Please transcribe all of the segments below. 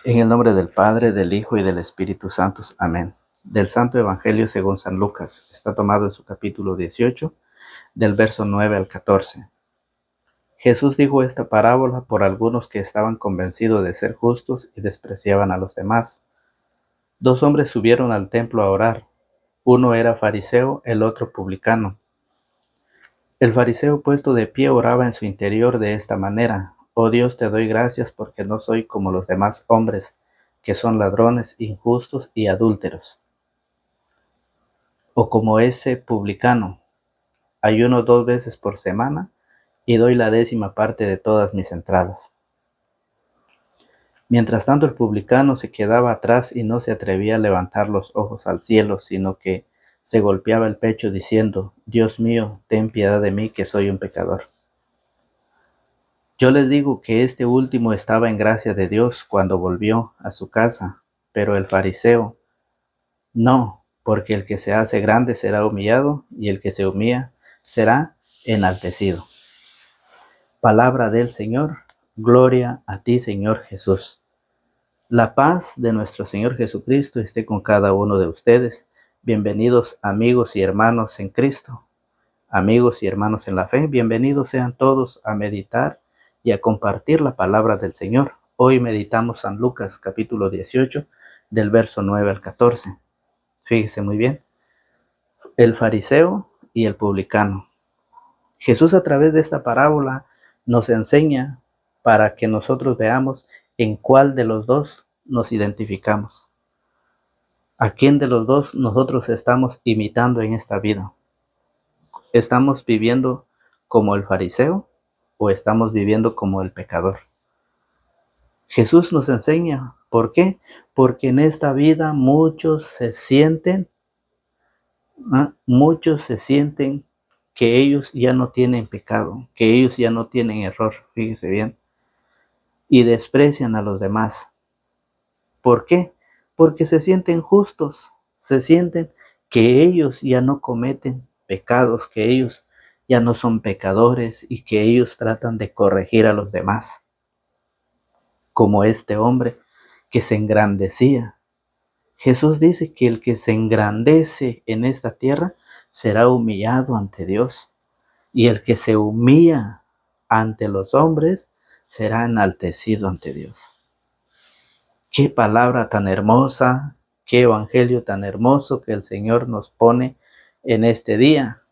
En el nombre del Padre, del Hijo y del Espíritu Santo. Amén. Del Santo Evangelio según San Lucas. Está tomado en su capítulo 18, del verso 9 al 14. Jesús dijo esta parábola por algunos que estaban convencidos de ser justos y despreciaban a los demás. Dos hombres subieron al templo a orar. Uno era fariseo, el otro publicano. El fariseo puesto de pie oraba en su interior de esta manera: Oh Dios, te doy gracias porque no soy como los demás hombres, que son ladrones, injustos y adúlteros, o como ese publicano. Ayuno 2 veces por semana y doy la 10ª parte de todas mis entradas. Mientras tanto el publicano se quedaba atrás y no se atrevía a levantar los ojos al cielo, sino que se golpeaba el pecho diciendo: Dios mío, ten piedad de mí, que soy un pecador. Yo les digo que este último estaba en gracia de Dios cuando volvió a su casa, pero el fariseo no, porque el que se hace grande será humillado y el que se humilla será enaltecido. Palabra del Señor. Gloria a ti, Señor Jesús. La paz de nuestro Señor Jesucristo esté con cada uno de ustedes. Bienvenidos, amigos y hermanos en Cristo, amigos y hermanos en la fe. Bienvenidos sean todos a meditar y a compartir la palabra del Señor. Hoy meditamos San Lucas capítulo 18, del verso 9 al 14. Fíjese muy bien, el fariseo y el publicano. Jesús, a través de esta parábola, nos enseña para que nosotros veamos en cuál de los dos nos identificamos. ¿A quién de los dos nosotros estamos imitando en esta vida? ¿Estamos viviendo como el fariseo o estamos viviendo como el pecador? Jesús nos enseña. ¿Por qué? Porque en esta vida muchos se sienten que ellos ya no tienen pecado, que ellos ya no tienen error, fíjese bien, y desprecian a los demás. ¿Por qué? Porque se sienten justos, se sienten que ellos ya no cometen pecados, que ellos ya no son pecadores y que ellos tratan de corregir a los demás, como este hombre que se engrandecía. Jesús dice que el que se engrandece en esta tierra será humillado ante Dios, y el que se humilla ante los hombres será enaltecido ante Dios. Qué palabra tan hermosa, qué evangelio tan hermoso que el Señor nos pone en este día,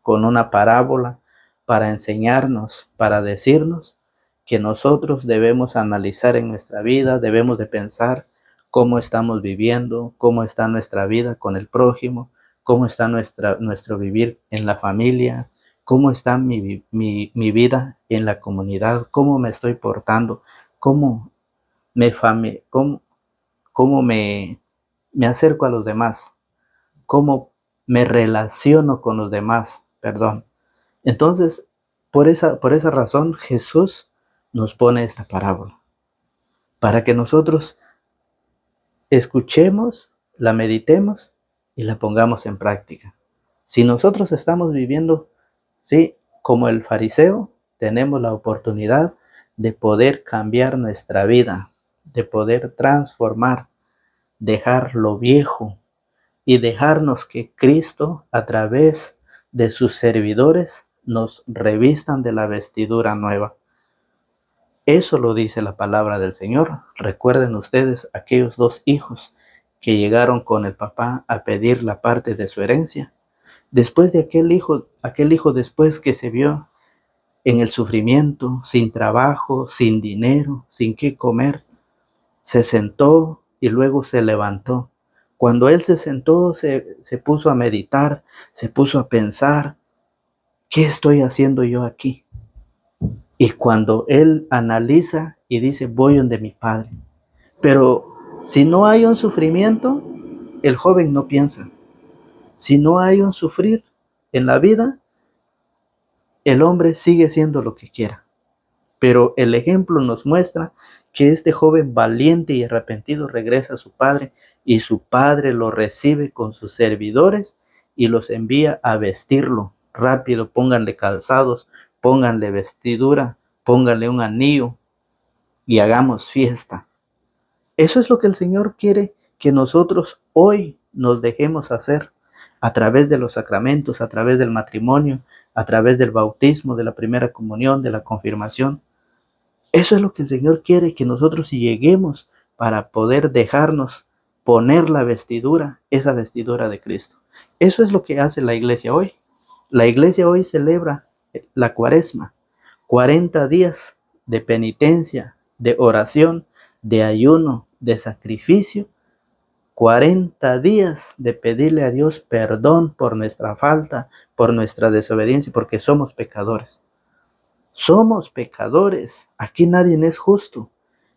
con una parábola para enseñarnos, para decirnos que nosotros debemos analizar en nuestra vida, debemos de pensar cómo estamos viviendo, cómo está nuestra vida con el prójimo, cómo está nuestro vivir en la familia, cómo está mi vida en la comunidad, cómo me estoy portando, cómo cómo, me acerco a los demás, cómo me relaciono con los demás, perdón. Entonces, por esa razón, Jesús nos pone esta parábola, para que nosotros escuchemos, la meditemos y la pongamos en práctica. Si nosotros estamos viviendo, sí, como el fariseo, tenemos la oportunidad de poder cambiar nuestra vida, de poder transformar, dejar lo viejo y dejarnos que Cristo, a través de sus servidores, nos revistan de la vestidura nueva. Eso lo dice la palabra del Señor. Recuerden ustedes aquellos dos hijos que llegaron con el papá a pedir la parte de su herencia. Después de aquel hijo después que se vio en el sufrimiento, sin trabajo, sin dinero, sin qué comer, se sentó y luego se levantó. Cuando él se sentó, se puso a meditar, se puso a pensar: ¿qué estoy haciendo yo aquí? Y cuando él analiza y dice: voy donde mi padre. Pero si no hay un sufrimiento, el joven no piensa. Si no hay un sufrir en la vida, el hombre sigue siendo lo que quiera. Pero el ejemplo nos muestra que este joven valiente y arrepentido regresa a su padre, y su padre lo recibe con sus servidores y los envía a vestirlo. Rápido, pónganle calzados, pónganle vestidura, pónganle un anillo y hagamos fiesta. Eso es lo que el Señor quiere que nosotros hoy nos dejemos hacer a través de los sacramentos, a través del matrimonio, a través del bautismo, de la primera comunión, de la confirmación. Eso es lo que el Señor quiere, que nosotros lleguemos para poder dejarnos poner la vestidura, esa vestidura de Cristo. Eso es lo que hace la iglesia hoy. La iglesia hoy celebra la cuaresma, 40 días de penitencia, de oración, de ayuno, de sacrificio, 40 días de pedirle a Dios perdón por nuestra falta, por nuestra desobediencia, porque somos pecadores. Somos pecadores, aquí nadie es justo.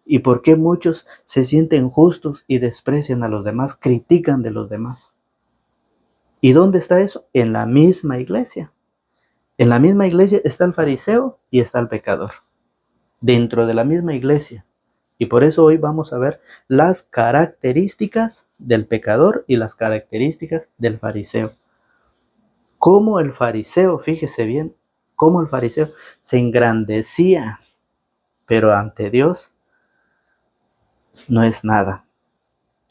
¿Y por qué muchos se sienten justos y desprecian a los demás, critican de los demás? ¿Y dónde está eso? En la misma iglesia. En la misma iglesia está el fariseo y está el pecador. Dentro de la misma iglesia. Y por eso hoy vamos a ver las características del pecador y las características del fariseo. Cómo el fariseo, fíjese bien, cómo el fariseo se engrandecía, pero ante Dios no es nada.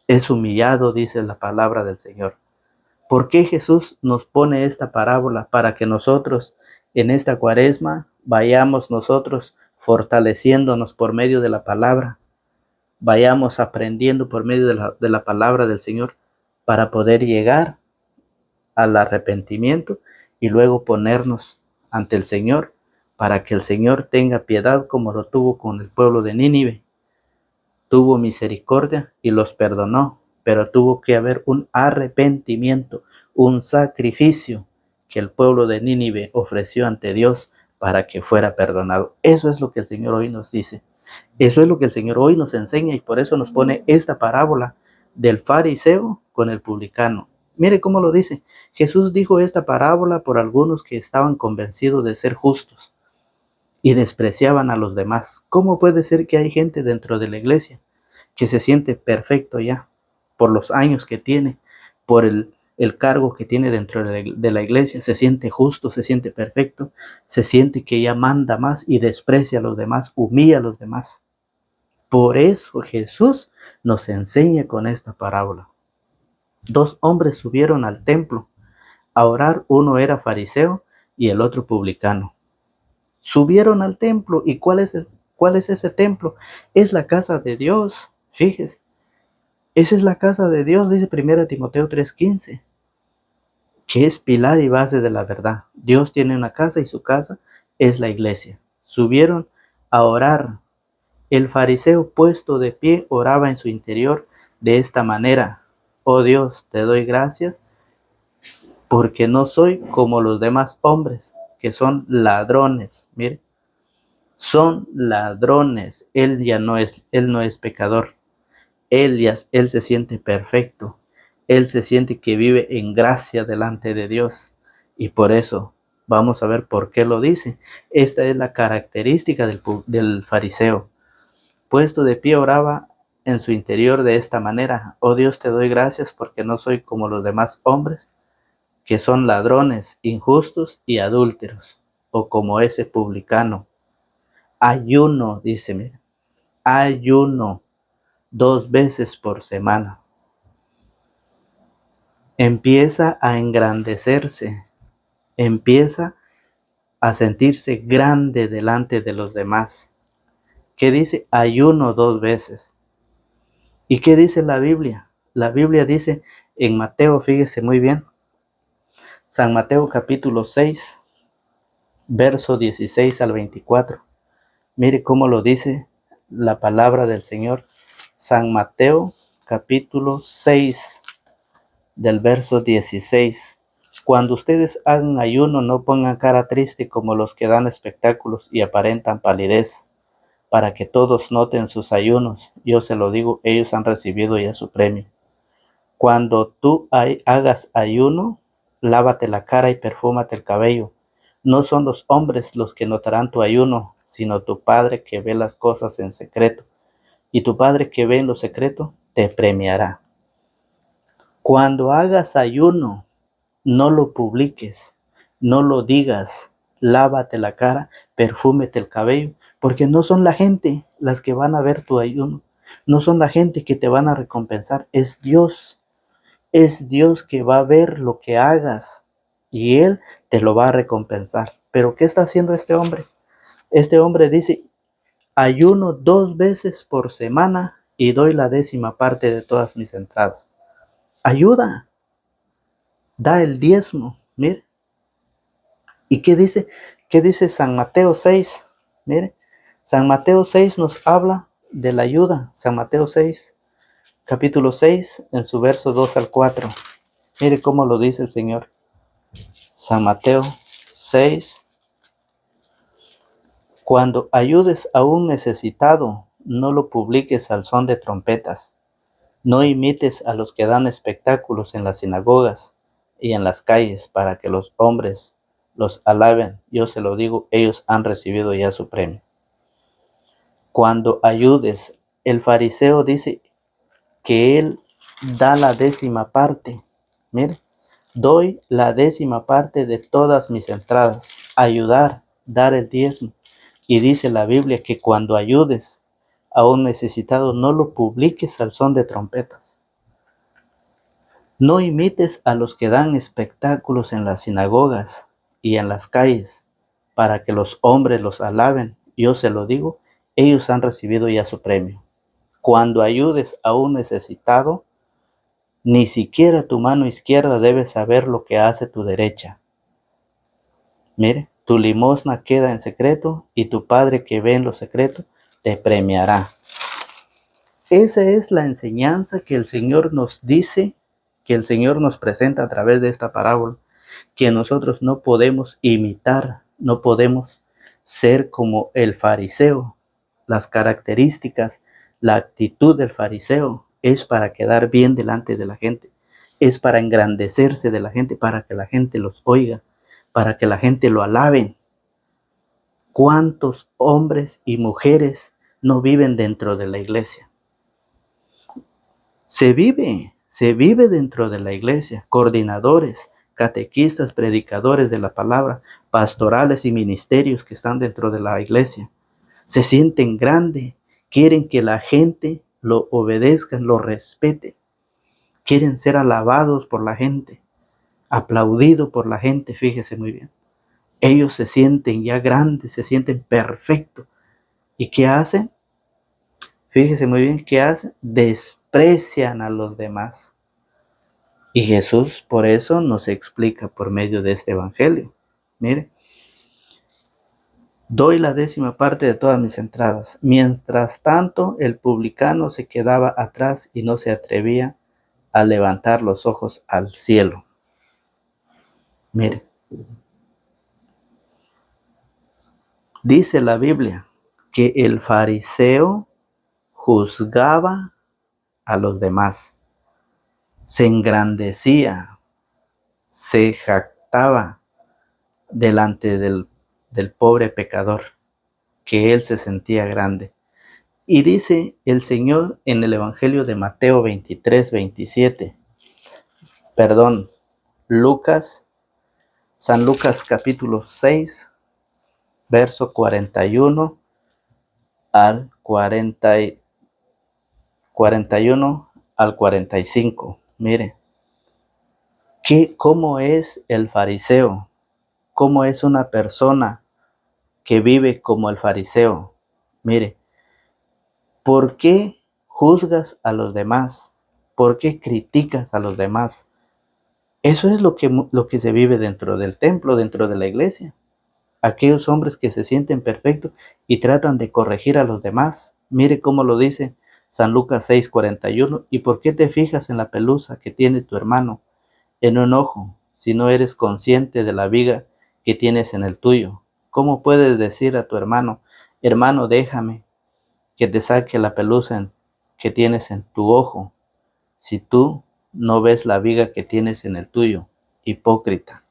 Es humillado, dice la palabra del Señor. ¿Por qué Jesús nos pone esta parábola? Para que nosotros en esta cuaresma vayamos nosotros fortaleciéndonos por medio de la palabra, vayamos aprendiendo por medio de la palabra del Señor para poder llegar al arrepentimiento y luego ponernos ante el Señor para que el Señor tenga piedad como lo tuvo con el pueblo de Nínive. Tuvo misericordia y los perdonó, pero tuvo que haber un arrepentimiento, un sacrificio que el pueblo de Nínive ofreció ante Dios para que fuera perdonado. Eso es lo que el Señor hoy nos dice. Eso es lo que el Señor hoy nos enseña y por eso nos pone esta parábola del fariseo con el publicano. Mire cómo lo dice. Jesús dijo esta parábola por algunos que estaban convencidos de ser justos y despreciaban a los demás. ¿Cómo puede ser que hay gente dentro de la iglesia que se siente perfecto ya por los años que tiene, por el cargo que tiene dentro de la iglesia, se siente justo, se siente perfecto, se siente que ya manda más y desprecia a los demás, humilla a los demás? Por eso Jesús nos enseña con esta parábola. Dos hombres subieron al templo a orar, uno era fariseo y el otro publicano. Subieron al templo. ¿Y cuál es ese templo? Es la casa de Dios. Fíjese, esa es la casa de Dios, dice 1 Timoteo 3:15, que es pilar y base de la verdad. Dios tiene una casa y su casa es la iglesia. Subieron a orar. El fariseo puesto de pie oraba en su interior de esta manera: oh Dios, te doy gracias porque no soy como los demás hombres que son ladrones. Mire, son ladrones. Él no es pecador. Él se siente perfecto. Él se siente que vive en gracia delante de Dios. Y por eso vamos a ver por qué lo dice. Esta es la característica del fariseo. Puesto de pie oraba en su interior de esta manera: oh Dios, te doy gracias porque no soy como los demás hombres, que son ladrones, injustos y adúlteros, o como ese publicano. Ayuno, dice, mira, ayuno 2 veces por semana. Empieza a engrandecerse, empieza a sentirse grande delante de los demás. ¿Qué dice? Ayuno 2 veces. ¿Y qué dice la Biblia? La Biblia dice en Mateo, fíjese muy bien, San Mateo capítulo 6, verso 16 al 24. Mire cómo lo dice la palabra del Señor. San Mateo capítulo 6, del verso 16. Cuando ustedes hagan ayuno, no pongan cara triste como los que dan espectáculos y aparentan palidez, para que todos noten sus ayunos. Yo se lo digo, ellos han recibido ya su premio. Cuando tú hagas ayuno, lávate la cara y perfúmate el cabello. No son los hombres los que notarán tu ayuno, sino tu Padre que ve las cosas en secreto. Y tu Padre que ve en lo secreto te premiará. Cuando hagas ayuno, no lo publiques, no lo digas, lávate la cara, perfúmete el cabello, porque no son la gente las que van a ver tu ayuno, No son la gente que te van a recompensar, es Dios. Es Dios que va a ver lo que hagas y Él te lo va a recompensar. Pero ¿qué está haciendo este hombre? Este hombre dice, ayuno 2 veces por semana y doy la 10ª parte de todas mis entradas. Ayuda, da el diezmo. Mire, ¿y qué dice? ¿Qué dice San Mateo 6? Mire, San Mateo 6 nos habla de la ayuda. San Mateo 6, capítulo 6, en su verso 2 al 4. Mire cómo lo dice el Señor. San Mateo 6. Cuando ayudes a un necesitado, no lo publiques al son de trompetas. No imites a los que dan espectáculos en las sinagogas y en las calles para que los hombres los alaben. Yo se lo digo, ellos han recibido ya su premio. Cuando ayudes, el fariseo dice que él da la 10ª parte. Mire, doy la 10ª parte de todas mis entradas. Ayudar, dar el diezmo. Y dice la Biblia que cuando ayudes a un necesitado, no lo publiques al son de trompetas. No imites a los que dan espectáculos en las sinagogas y en las calles para que los hombres los alaben. Yo se lo digo, ellos han recibido ya su premio. Cuando ayudes a un necesitado, ni siquiera tu mano izquierda debe saber lo que hace tu derecha. Mire, tu limosna queda en secreto y tu Padre que ve en lo secreto te premiará. Esa es la enseñanza que el Señor nos dice, que el Señor nos presenta a través de esta parábola, que nosotros no podemos imitar, no podemos ser como el fariseo. Las características, la actitud del fariseo es para quedar bien delante de la gente, es para engrandecerse de la gente, para que la gente los oiga, para que la gente lo alaben. ¿Cuántos hombres y mujeres no viven dentro de la iglesia? Se vive dentro de la iglesia, coordinadores, catequistas, predicadores de la palabra, pastorales y ministerios que están dentro de la iglesia. Se sienten grandes, quieren que la gente lo obedezca, lo respete, quieren ser alabados por la gente, aplaudidos por la gente, fíjese muy bien. Ellos se sienten ya grandes, se sienten perfectos. ¿Y qué hacen? Fíjese muy bien, ¿qué hacen? Desprecian a los demás. Y Jesús por eso nos explica por medio de este evangelio. Mire, doy la 10ª parte de todas mis entradas. Mientras tanto, el publicano se quedaba atrás y no se atrevía a levantar los ojos al cielo. Mire, dice la Biblia que el fariseo juzgaba a los demás, se engrandecía, se jactaba delante del pobre pecador, que él se sentía grande. Y dice el Señor en el Evangelio de Mateo 23:27, San Lucas capítulo 6, verso 41 al 41 al 45. Mire, ¿cómo es el fariseo? ¿Cómo es una persona que vive como el fariseo? Mire, ¿por qué juzgas a los demás? ¿Por qué criticas a los demás? Eso es lo que se vive dentro del templo, dentro de la iglesia. Aquellos hombres que se sienten perfectos y tratan de corregir a los demás. Mire cómo lo dice San Lucas 6:41. ¿Y por qué te fijas en la pelusa que tiene tu hermano en un ojo, si no eres consciente de la viga que tienes en el tuyo? ¿Cómo puedes decir a tu hermano, hermano, déjame que te saque la pelusa que tienes en tu ojo, si tú no ves la viga que tienes en el tuyo? Hipócrita.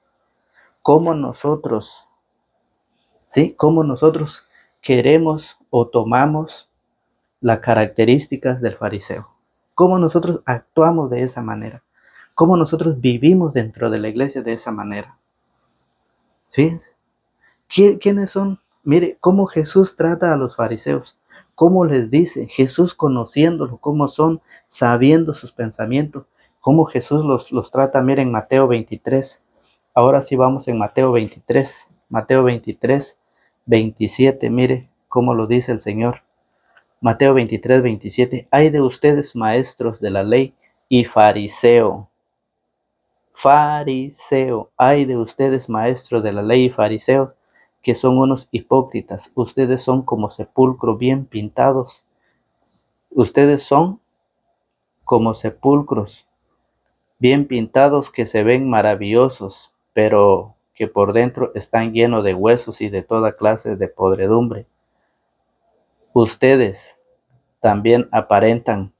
¿Cómo nosotros, cómo nosotros queremos o tomamos las características del fariseo? ¿Cómo nosotros actuamos de esa manera? ¿Cómo nosotros vivimos dentro de la iglesia de esa manera? Fíjense, ¿quiénes son? Mire, cómo Jesús trata a los fariseos. ¿Cómo les dice? Jesús conociéndolo, cómo son, sabiendo sus pensamientos, cómo Jesús los trata. Miren Mateo 23. Ahora sí vamos en Mateo 23. Mateo 23, 27. Mire cómo lo dice el Señor. Mateo 23, 27. Ay de ustedes, maestros de la ley y fariseo. Fariseo. Ay de ustedes, maestros de la ley y fariseos, que son unos hipócritas. Ustedes son como sepulcros bien pintados. Ustedes son como sepulcros bien pintados que se ven maravillosos, pero que por dentro están llenos de huesos y de toda clase de podredumbre. Ustedes también aparentan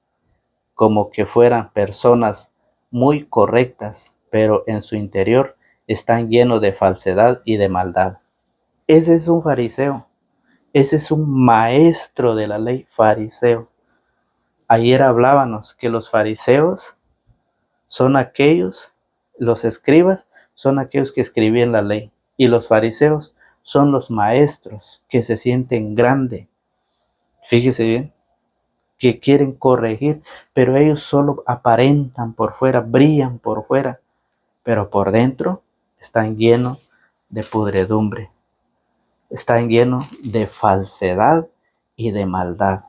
como que fueran personas muy correctas, pero en su interior están llenos de falsedad y de maldad. Ese es un fariseo, ese es un maestro de la ley, fariseo. Ayer hablábamos que los fariseos son aquellos, los escribas son aquellos que escribían la ley, y los fariseos son los maestros que se sienten grandes. Fíjese bien, que quieren corregir, pero ellos solo aparentan por fuera, brillan por fuera, pero por dentro están llenos de pudredumbre, están llenos de falsedad y de maldad.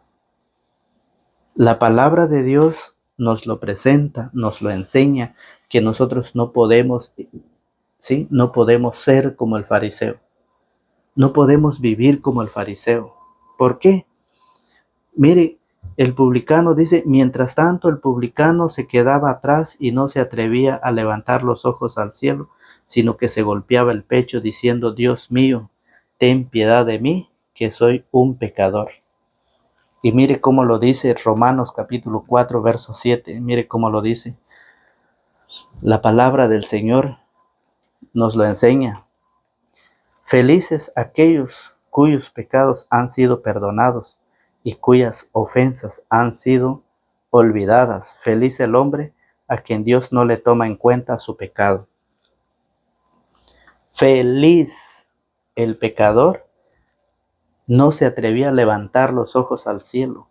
La palabra de Dios nos lo presenta, nos lo enseña, que nosotros no podemos, ¿sí? No podemos ser como el fariseo, no podemos vivir como el fariseo. ¿Por qué? Mire, el publicano dice, mientras tanto el publicano se quedaba atrás y no se atrevía a levantar los ojos al cielo, sino que se golpeaba el pecho diciendo, Dios mío, ten piedad de mí, que soy un pecador. Y mire cómo lo dice Romanos capítulo 4, verso 7, mire cómo lo dice. La palabra del Señor nos lo enseña. Felices aquellos cuyos pecados han sido perdonados y cuyas ofensas han sido olvidadas. Feliz el hombre a quien Dios no le toma en cuenta su pecado. Feliz el pecador no se atrevía a levantar los ojos al cielo,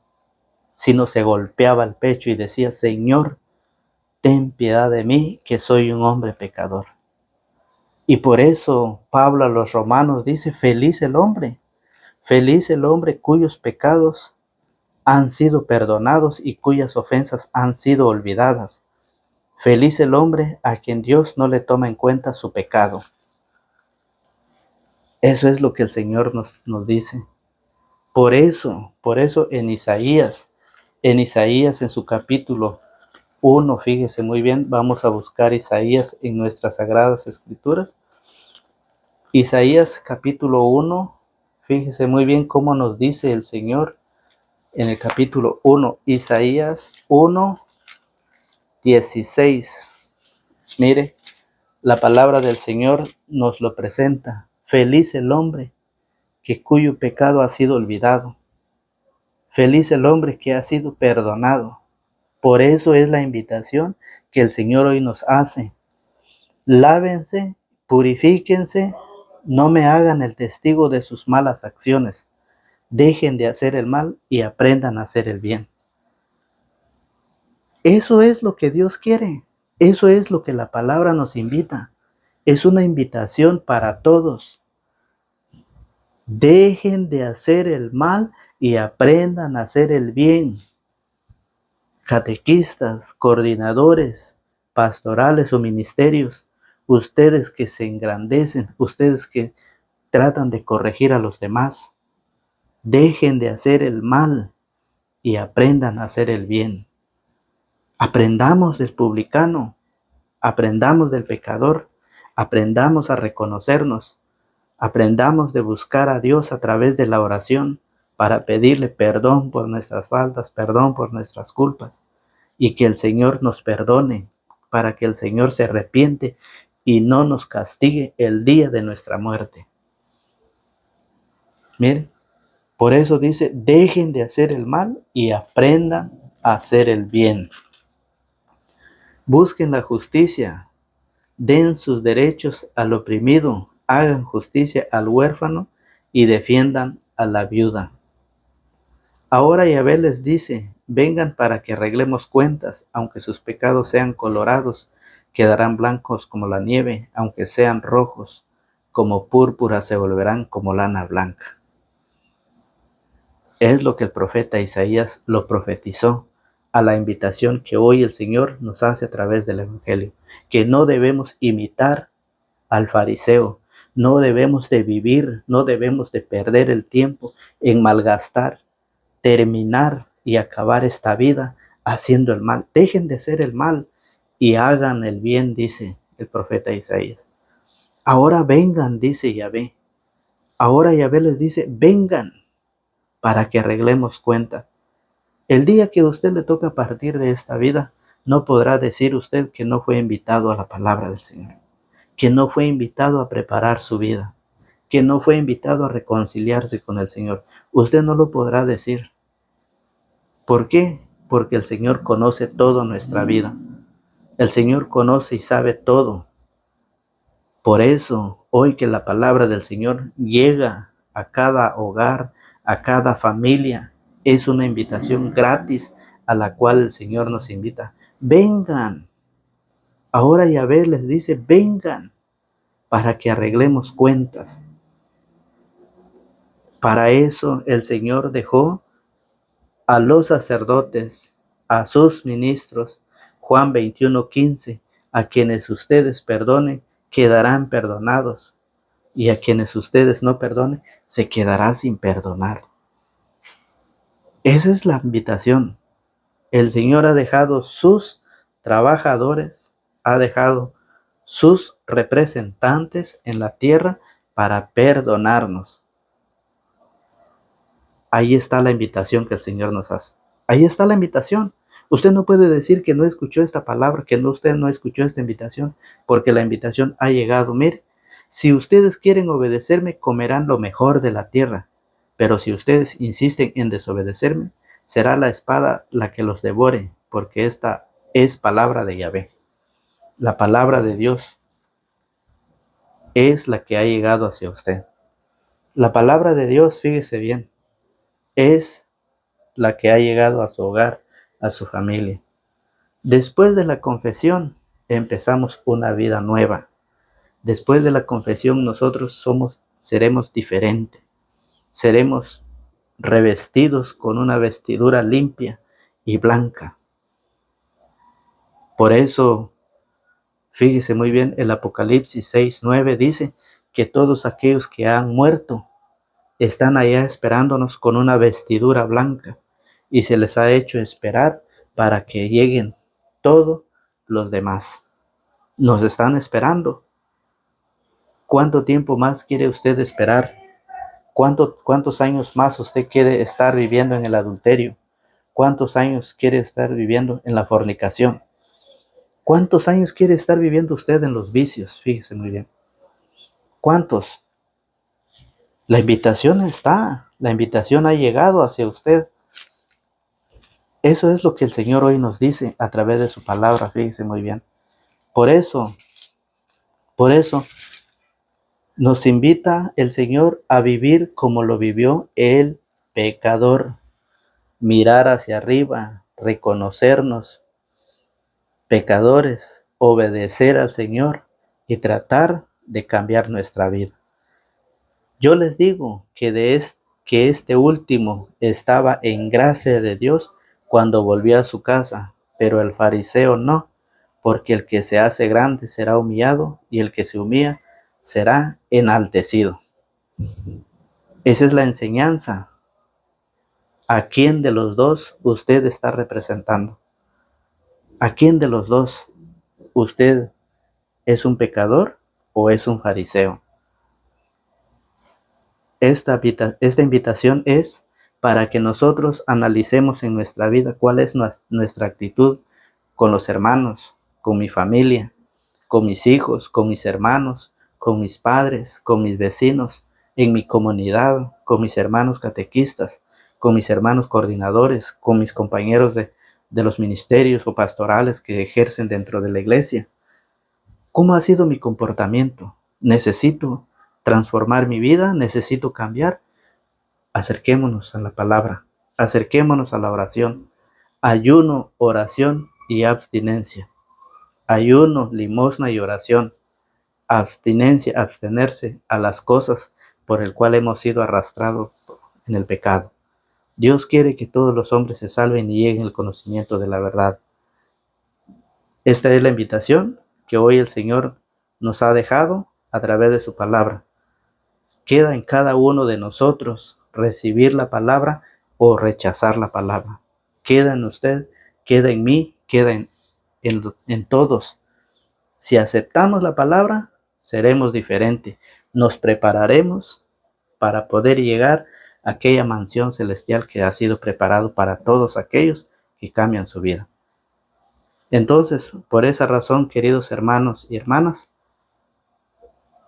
sino se golpeaba el pecho y decía, Señor, ten piedad de mí, que soy un hombre pecador. Y por eso Pablo a los romanos dice, feliz el hombre cuyos pecados han sido perdonados y cuyas ofensas han sido olvidadas. Feliz el hombre a quien Dios no le toma en cuenta su pecado. Eso es lo que el Señor nos dice. Por eso en Isaías en su capítulo 1, fíjese muy bien, vamos a buscar Isaías en nuestras sagradas escrituras. Isaías capítulo 1, fíjese muy bien cómo nos dice el Señor en el capítulo 1, Isaías 1, 16. Mire, la palabra del Señor nos lo presenta. Feliz el hombre que cuyo pecado ha sido olvidado. Feliz el hombre que ha sido perdonado. Por eso es la invitación que el Señor hoy nos hace. Lávense, purifíquense, no me hagan el testigo de sus malas acciones. Dejen de hacer el mal y aprendan a hacer el bien. Eso es lo que Dios quiere. Eso es lo que la palabra nos invita. Es una invitación para todos. Dejen de hacer el mal y aprendan a hacer el bien. Catequistas, coordinadores, pastorales o ministerios, ustedes que se engrandecen, ustedes que tratan de corregir a los demás, dejen de hacer el mal y aprendan a hacer el bien. Aprendamos del publicano, aprendamos del pecador, aprendamos a reconocernos, aprendamos de buscar a Dios a través de la oración para pedirle perdón por nuestras faltas, perdón por nuestras culpas, y que el Señor nos perdone, para que el Señor se arrepiente y no nos castigue el día de nuestra muerte. Miren, por eso dice, dejen de hacer el mal y aprendan a hacer el bien. Busquen la justicia, den sus derechos al oprimido, hagan justicia al huérfano y defiendan a la viuda. Ahora Yahvé les dice, vengan para que arreglemos cuentas, aunque sus pecados sean colorados, quedarán blancos como la nieve, aunque sean rojos como púrpura, se volverán como lana blanca. Es lo que el profeta Isaías lo profetizó a la invitación que hoy el Señor nos hace a través del Evangelio, que no debemos imitar al fariseo, no debemos de vivir, no debemos de perder el tiempo en malgastar, terminar y acabar esta vida haciendo el mal. Dejen de hacer el mal y hagan el bien, dice el profeta Isaías. Ahora vengan, dice Yahvé. Ahora Yahvé les dice, vengan para que arreglemos cuenta. El día que a usted le toca partir de esta vida, no podrá decir usted que no fue invitado a la palabra del Señor, que no fue invitado a preparar su vida, que no fue invitado a reconciliarse con el Señor. Usted no lo podrá decir. ¿Por qué? Porque el Señor conoce toda nuestra vida. El Señor conoce y sabe todo. Por eso, hoy que la palabra del Señor llega a cada hogar, a cada familia, es una invitación gratis a la cual el Señor nos invita. Vengan. Ahora Yahvé les dice, vengan para que arreglemos cuentas. Para eso el Señor dejó a los sacerdotes, a sus ministros, Juan 21:15, a quienes ustedes perdonen, quedarán perdonados, y a quienes ustedes no perdonen, se quedará sin perdonar. Esa es la invitación. El Señor ha dejado sus trabajadores, ha dejado sus representantes en la tierra para perdonarnos. Ahí está la invitación que el Señor nos hace. Ahí está la invitación. Usted no puede decir que no escuchó esta palabra, que usted no escuchó esta invitación, porque la invitación ha llegado. Mire, si ustedes quieren obedecerme, comerán lo mejor de la tierra. Pero si ustedes insisten en desobedecerme, será la espada la que los devore, porque esta es palabra de Yahvé. La palabra de Dios es la que ha llegado hacia usted. La palabra de Dios, fíjese bien, es la que ha llegado a su hogar, a su familia. Después de la confesión, empezamos una vida nueva. Después de la confesión, nosotros seremos diferentes. Seremos revestidos con una vestidura limpia y blanca. Por eso, fíjese muy bien, el Apocalipsis 6:9 dice que todos aquellos que han muerto están allá esperándonos con una vestidura blanca, y se les ha hecho esperar para que lleguen todos los demás. Nos están esperando. ¿Cuánto tiempo más quiere usted esperar? ¿Cuántos años más usted quiere estar viviendo en el adulterio? ¿Cuántos años quiere estar viviendo en la fornicación? ¿Cuántos años quiere estar viviendo usted en los vicios? Fíjese muy bien. ¿Cuántos? La invitación está, la invitación ha llegado hacia usted. Eso es lo que el Señor hoy nos dice a través de su palabra, fíjese muy bien. Por eso nos invita el Señor a vivir como lo vivió el pecador. Mirar hacia arriba, reconocernos pecadores, obedecer al Señor y tratar de cambiar nuestra vida. Yo les digo que este último estaba en gracia de Dios cuando volvió a su casa, pero el fariseo no, porque el que se hace grande será humillado y el que se humilla será enaltecido. Esa es la enseñanza. ¿A quién de los dos usted está representando? ¿A quién de los dos usted es un pecador o es un fariseo? Esta invitación es para que nosotros analicemos en nuestra vida cuál es nuestra actitud con los hermanos, con mi familia, con mis hijos, con mis hermanos, con mis padres, con mis vecinos, en mi comunidad, con mis hermanos catequistas, con mis hermanos coordinadores, con mis compañeros de los ministerios o pastorales que ejercen dentro de la iglesia. ¿Cómo ha sido mi comportamiento? ¿Necesito transformar mi vida? ¿Necesito cambiar? Acerquémonos a la palabra. Acerquémonos a la oración. Ayuno, oración y abstinencia. Ayuno, limosna y oración. Abstinencia, abstenerse a las cosas por el cual hemos sido arrastrados en el pecado. Dios quiere que todos los hombres se salven y lleguen al conocimiento de la verdad. Esta es la invitación que hoy el Señor nos ha dejado a través de su palabra. Queda en cada uno de nosotros recibir la palabra o rechazar la palabra. Queda en usted, queda en mí, queda en todos. Si aceptamos la palabra, seremos diferentes. Nos prepararemos para poder llegar a aquella mansión celestial que ha sido preparado para todos aquellos que cambian su vida. Entonces, por esa razón, queridos hermanos y hermanas,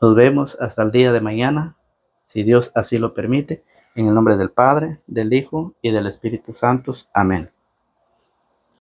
nos vemos hasta el día de mañana, si Dios así lo permite, en el nombre del Padre, del Hijo y del Espíritu Santo. Amén.